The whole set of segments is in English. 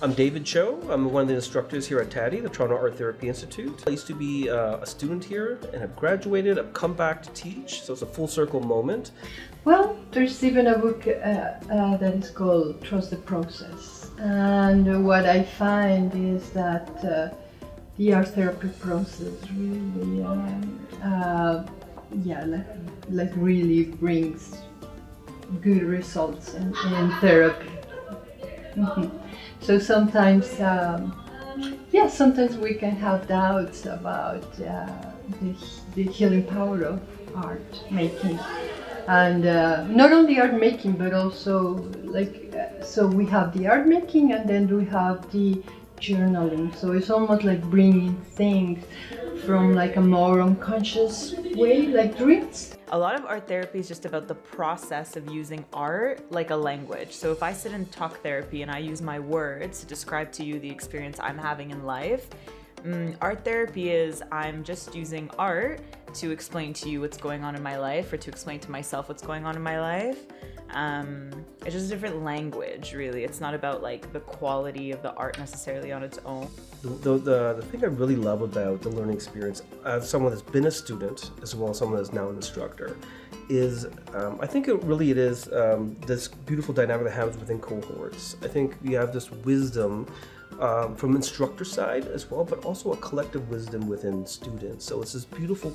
I'm David Cho. I'm one of the instructors here at TATI, the Toronto Art Therapy Institute. I used to be a student here and have graduated. I've come back to teach, so it's a full circle moment. Well, there's even a book that is called Trust the Process. And what I find is that the art therapy process really, really brings good results in therapy. Mm-hmm. So sometimes, sometimes we can have doubts about the healing power of art making, and not only art making, but also so we have the art making, and then we have the journaling. So it's almost like bringing things from like a more unconscious way, like dreams. A lot of art therapy is just about the process of using art like a language. So if I sit in talk therapy and I use my words to describe to you the experience I'm having in life, art therapy is I'm just using art to explain to you what's going on in my life, or to explain to myself what's going on in my life. It's just a different language, really. It's not about like the quality of the art necessarily on its own. The thing I really love about the learning experience, as someone that's been a student as well as someone that's now an instructor, is I think it is this beautiful dynamic that happens within cohorts. I think you have this wisdom from instructor side as well, but also a collective wisdom within students. So it's this beautiful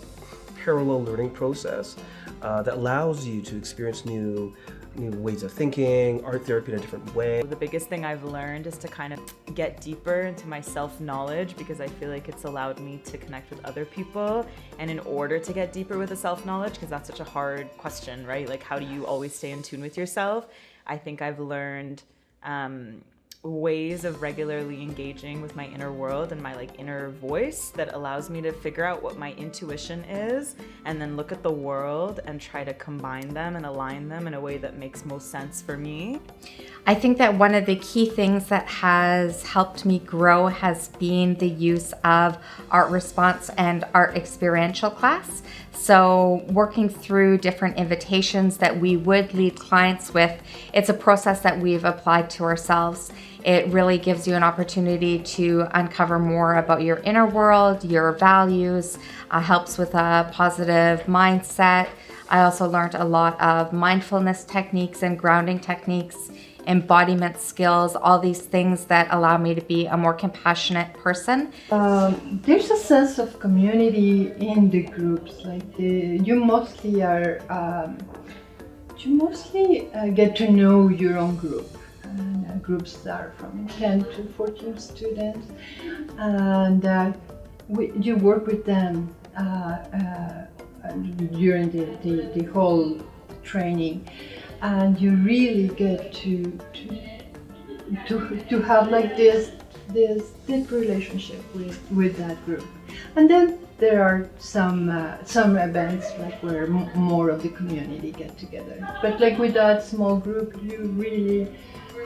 parallel learning process that allows you to experience new ways of thinking, art therapy in a different way. The biggest thing I've learned is to kind of get deeper into my self-knowledge, because I feel like it's allowed me to connect with other people. And in order to get deeper with the self-knowledge, because that's such a hard question, right? Like, how do you always stay in tune with yourself? I think I've learned ways of regularly engaging with my inner world and my inner voice that allows me to figure out what my intuition is, and then look at the world and try to combine them and align them in a way that makes most sense for me. I think that one of the key things that has helped me grow has been the use of art response and art experiential class. So working through different invitations that we would lead clients with, it's a process that we've applied to ourselves. It really gives you an opportunity to uncover more about your inner world, your values, helps with a positive mindset. I also learned a lot of mindfulness techniques and grounding techniques, embodiment skills, all these things that allow me to be a more compassionate person. There's a sense of community in the groups. You mostly get to know your own group. And groups are from 10 to 14 students, and you work with them during the whole training, and you really get to have like this deep relationship with that group. And then there are some events where more of the community get together, but with that small group you really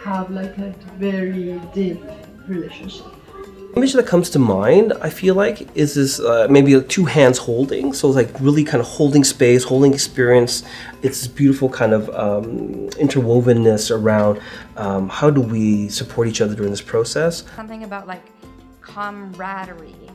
have a very deep relationship. The image that comes to mind, I feel like, is this maybe two hands holding. So it's really kind of holding space, holding experience. It's this beautiful kind of interwovenness around how do we support each other during this process. Something about camaraderie.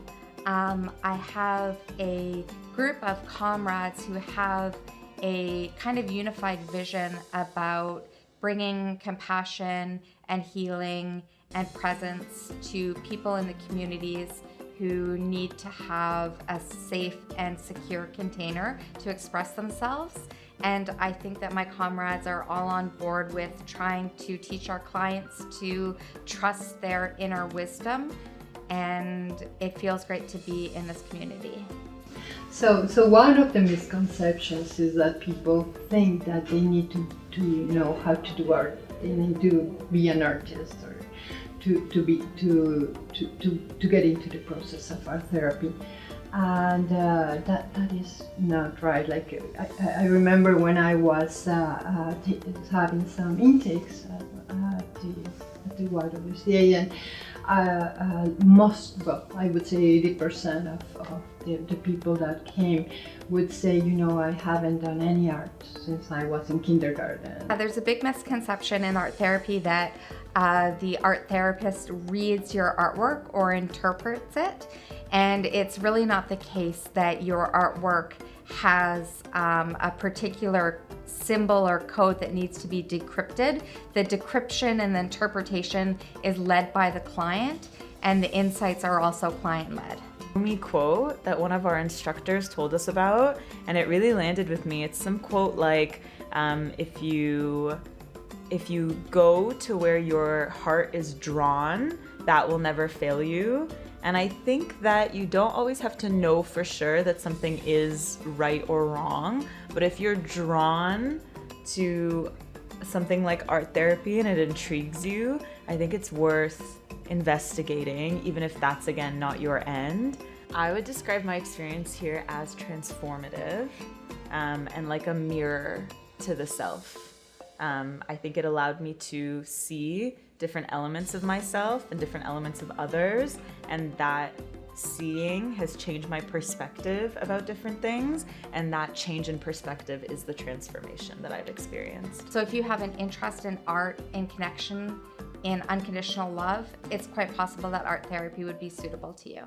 I have a group of comrades who have a kind of unified vision about bringing compassion and healing and presence to people in the communities who need to have a safe and secure container to express themselves. And I think that my comrades are all on board with trying to teach our clients to trust their inner wisdom, and it feels great to be in this community. So one of the misconceptions is that people think that they need to know how to do art. They need to be an artist or to get into the process of art therapy, and that is not right. I remember when I was having some intakes at the YWCA, and I would say 80% of the people that came would say, I haven't done any art since I was in kindergarten. There's a big misconception in art therapy that the art therapist reads your artwork or interprets it, and it's really not the case that your artwork has a particular symbol or code that needs to be decrypted. The decryption and the interpretation is led by the client, and the insights are also client-led. Me quote that one of our instructors told us about, and it really landed with me. It's some quote like, if you go to where your heart is drawn, that will never fail you. And I think that you don't always have to know for sure that something is right or wrong, but if you're drawn to something like art therapy and it intrigues you, I think it's worth investigating, even if that's, again, not your end. I would describe my experience here as transformative, and like a mirror to the self. I think it allowed me to see different elements of myself and different elements of others, and that seeing has changed my perspective about different things, and that change in perspective is the transformation that I've experienced. So if you have an interest in art, in connection, in unconditional love, it's quite possible that art therapy would be suitable to you.